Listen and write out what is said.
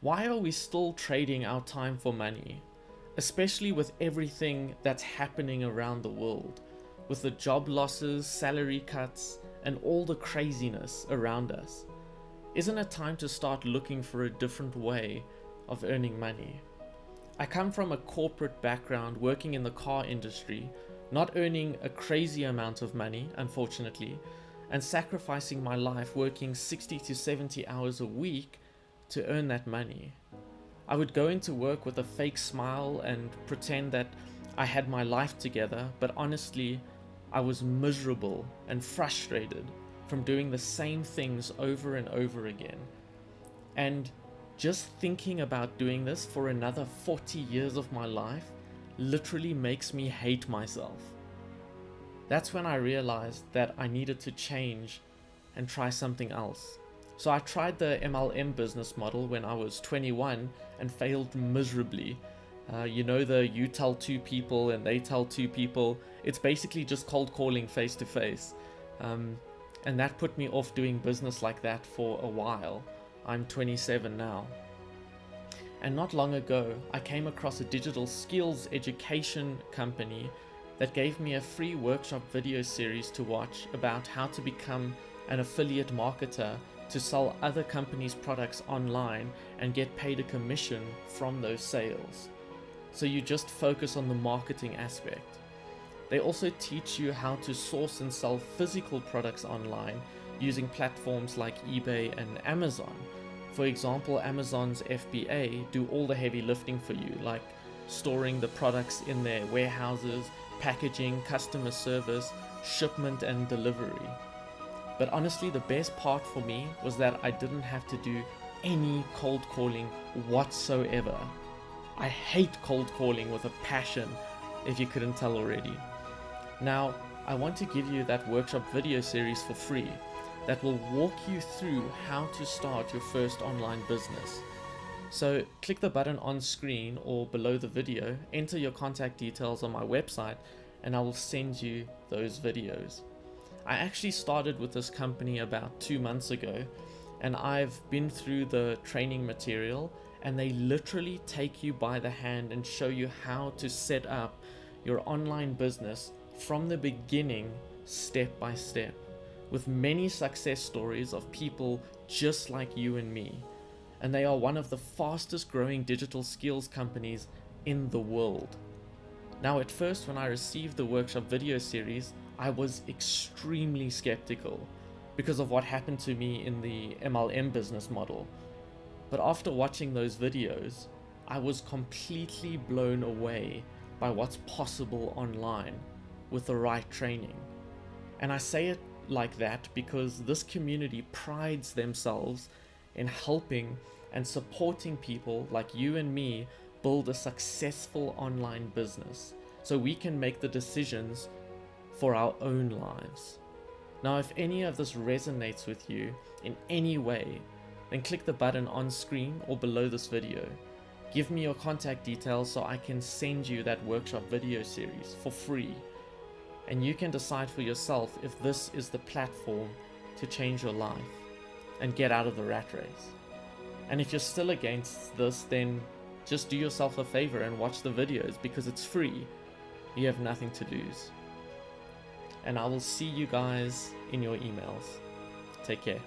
Why are we still trading our time for money? Especially with everything that's happening around the world, with the job losses, salary cuts, and all the craziness around us. Isn't it time to start looking for a different way of earning money? I come from a corporate background working in the car industry, not earning a crazy amount of money, unfortunately, and sacrificing my life working 60 to 70 hours a week to earn that money. I would go into work with a fake smile and pretend that I had my life together, but honestly, I was miserable and frustrated from doing the same things over and over again. And just thinking about doing this for another 40 years of my life literally makes me hate myself. That's when I realized that I needed to change and try something else. So I tried the MLM business model when I was 21 and failed miserably. You tell two people and they tell two people. It's basically just cold calling face to face. And that put me off doing business like that for a while. I'm 27 now. And not long ago, I came across a digital skills education company that gave me a free workshop video series to watch about how to become an affiliate marketer to sell other companies' products online and get paid a commission from those sales. So you just focus on the marketing aspect. They also teach you how to source and sell physical products online using platforms like eBay and Amazon. For example, Amazon's FBA do all the heavy lifting for you, like storing the products in their warehouses, packaging, customer service, shipment and delivery. But honestly, the best part for me was that I didn't have to do any cold calling whatsoever. I hate cold calling with a passion, if you couldn't tell already. Now, I want to give you that workshop video series for free that will walk you through how to start your first online business. So click the button on screen or below the video, enter your contact details on my website, and I will send you those videos. I actually started with this company about 2 months ago, and I've been through the training material, and they literally take you by the hand and show you how to set up your online business from the beginning, step by step, with many success stories of people just like you and me. And they are one of the fastest growing digital skills companies in the world. Now, at first, when I received the workshop video series, I was extremely skeptical because of what happened to me in the MLM business model. But after watching those videos, I was completely blown away by what's possible online with the right training. And I say it like that because this community prides themselves in helping and supporting people like you and me build a successful online business so we can make the decisions for our own lives. Now, if any of this resonates with you in any way, then click the button on screen or below this video. Give me your contact details so I can send you that workshop video series for free. And you can decide for yourself if this is the platform to change your life and get out of the rat race. And if you're still against this, then just do yourself a favor and watch the videos because it's free. You have nothing to lose. And I will see you guys in your emails. Take care.